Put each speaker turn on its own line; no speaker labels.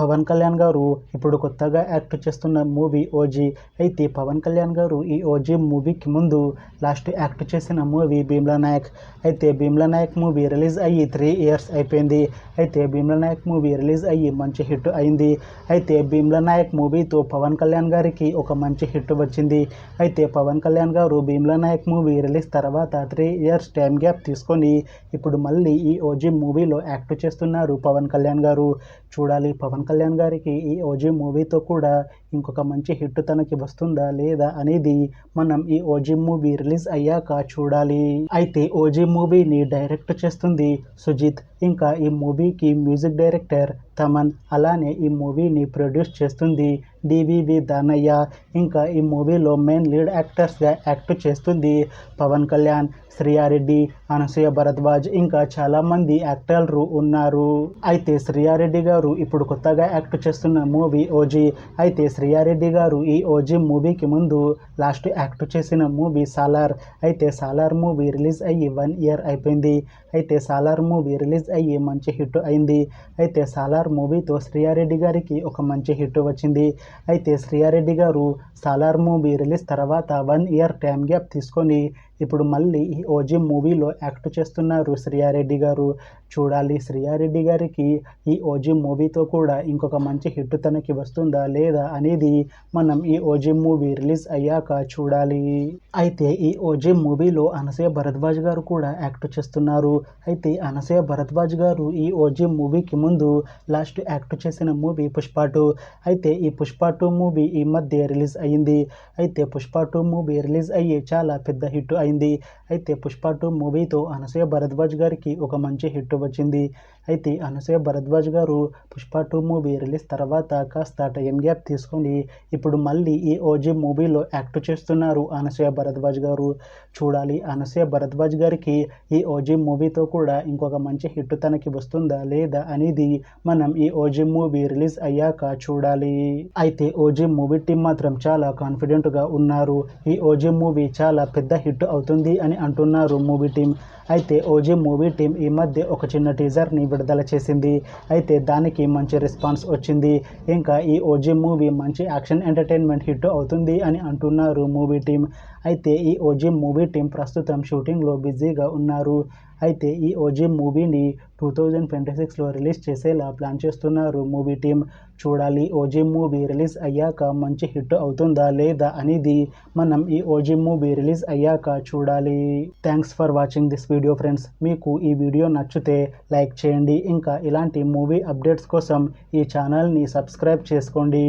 పవన్ కళ్యాణ్ గారు ఇప్పుడు కొత్తగా యాక్ట్ చేస్తున్న మూవీ ఓజీ. అయితే పవన్ కళ్యాణ్ గారు ఈ ఓజీ మూవీకి ముందు లాస్ట్ యాక్ట్ చేసిన మూవీ భీమ్లా నాయక్. అయితే భీమ్లా నాయక్ మూవీ రిలీజ్ అయ్యి 3 years అయిపోయింది. అయితే భీమ్లా నాయక్ మూవీ రిలీజ్ అయ్యి మంచి హిట్ అయింది. అయితే భీమ్లా నాయక్ మూవీతో పవన్ కళ్యాణ్ గారికి ఒక మంచి హిట్ వచ్చింది. అయితే పవన్ కళ్యాణ్ గారు భీమ్లా నాయక్ మూవీ రిలీజ్ తర్వాత 3 years టైం గ్యాప్ తీసుకొని ఇప్పుడు మళ్ళీ ఈ ఓజీ మూవీలో యాక్ట్ చేస్తున్నారు పవన్ కళ్యాణ్ గారు. చూడాలి పవన్ కళ్యాణ్ గారికి ఈ ఓజీ మూవీతో కూడా ఇంకొక మంచి హిట్ తనకి వస్తుందా లేదా అనేది మనం ఈ ఓజీ మూవీ రిలీజ్ అయ్యాక చూడాలి. అయితే ఓజీ మూవీని డైరెక్ట్ చేస్తుంది సుజిత్. ఇంకా ఈ మూవీకి మ్యూజిక్ డైరెక్టర్ తమన్. అలానే ఈ మూవీని ప్రొడ్యూస్ చేస్తుంది డివివి దానయ్య. ఇంకా ఈ మూవీలో మెయిన్ లీడ్ యాక్టర్స్గా యాక్ట్ చేస్తుంది పవన్ కళ్యాణ్, శ్రియారెడ్డి, అనసూయ భరద్వాజ్, ఇంకా చాలామంది యాక్టర్లు ఉన్నారు. అయితే శ్రియారెడ్డి గారు ఇప్పుడు కొత్తగా యాక్ట్ చేస్తున్న మూవీ ఓజీ. అయితే శ్రియారెడ్డి గారు ఈ ఓజీ మూవీకి ముందు లాస్ట్ యాక్ట్ చేసిన మూవీ సాలార్. అయితే సాలార్ మూవీ రిలీజ్ అయ్యి 1 year అయిపోయింది. అయితే సాలార్ మూవీ రిలీజ్ అయ్యి మంచి హిట్ అయింది. అయితే సాలార్ మూవీతో శ్రియారెడ్డి గారికి ఒక మంచి హిట్ వచ్చింది. అయితే శ్రియారెడ్డి గారు సాలార్ మూవీ రిలీజ్ తర్వాత 1 year టైం గ్యాప్ తీసుకొని ఇప్పుడు మళ్ళీ ఈ ఓజీ మూవీలో యాక్ట్ చేస్తున్నారు శ్రియారెడ్డి గారు. చూడాలి శ్రియారెడ్డి గారికి ఈ ఓజీ మూవీతో కూడా ఇంకొక మంచి హిట్ తనకి వస్తుందా లేదా అనేది మనం ఈ ఓజీ మూవీ రిలీజ్ అయ్యాక చూడాలి. అయితే ఈ ఓజీ మూవీలో అనసూయ భరద్వాజ్ గారు కూడా యాక్ట్ చేస్తున్నారు. అయితే అనసూయ భరద్వాజ్ గారు ఈ ఓజీ మూవీకి ముందు లాస్ట్ యాక్ట్ చేసిన మూవీ పుష్ప 2. అయితే ఈ పుష్ప 2 మూవీ ఈ మధ్య రిలీజ్ అయ్యింది. అయితే పుష్ప 2 మూవీ రిలీజ్ అయ్యి చాలా పెద్ద హిట్ అయింది. అయితే పుష్ప 2 మూవీతో అనసూయ భరద్వాజ్ గారికి ఒక మంచి హిట్ వచ్చింది. అయితే అనసూయ భరద్వాజ్ గారు పుష్ప 2 మూవీ రిలీజ్ తర్వాత కాస్త టైం గ్యాప్ తీసుకొని ఇప్పుడు మళ్ళీ ఈ ఓజీ మూవీలో యాక్ట్ చేస్తున్నారు అనసూయ భరద్వాజ్ గారు. చూడాలి అనసూయ భరద్వాజ్ గారికి ఈ ఓజీ మూవీతో కూడా ఇంకొక మంచి హిట్ తనకి వస్తుందా లేదా అనేది మనం ఈ ఓజీ మూవీ రిలీజ్ అయ్యాక చూడాలి. అయితే ఓజీ మూవీ టీం మాత్రం చాలా కాన్ఫిడెంట్గా ఉన్నారు. ఈ ఓజీ మూవీ చాలా పెద్ద హిట్ అవుతుంది అని అంటున్నారు మూవీ టీం. అయితే ఓజీ మూవీ టీం ఈ మధ్య ఒక చిన్న టీజర్ని విడుదల చేసింది. అయితే దానికి మంచి రెస్పాన్స్ వచ్చింది. ఇంకా ఈ ఓజీ మూవీ మంచి యాక్షన్ ఎంటర్టైన్మెంట్ హిట్ అవుతుంది అని అంటున్నారు మూవీ టీం. అయితే ఈ ఓజీ మూవీ టీం ప్రస్తుతం షూటింగ్లో బిజీగా ఉన్నారు. అయితే ఈ ఓజీ మూవీని 2026లో రిలీజ్ చేసేలా ప్లాన్ చేస్తున్నారు మూవీ టీం. చూడాలి ఓజీ మూవీ రిలీజ్ అయ్యాక మంచి హిట్ అవుతుందా లేదా అనేది మనం ఈ ఓజీ మూవీ రిలీజ్ అయ్యాక చూడాలి. Thanks for watching this video friends. మీకు ఈ వీడియో నచ్చితే లైక్ చేయండి. ఇంకా ఇలాంటి మూవీ అప్డేట్స్ కోసం ఈ ఛానల్ని సబ్స్క్రైబ్ చేసుకోండి.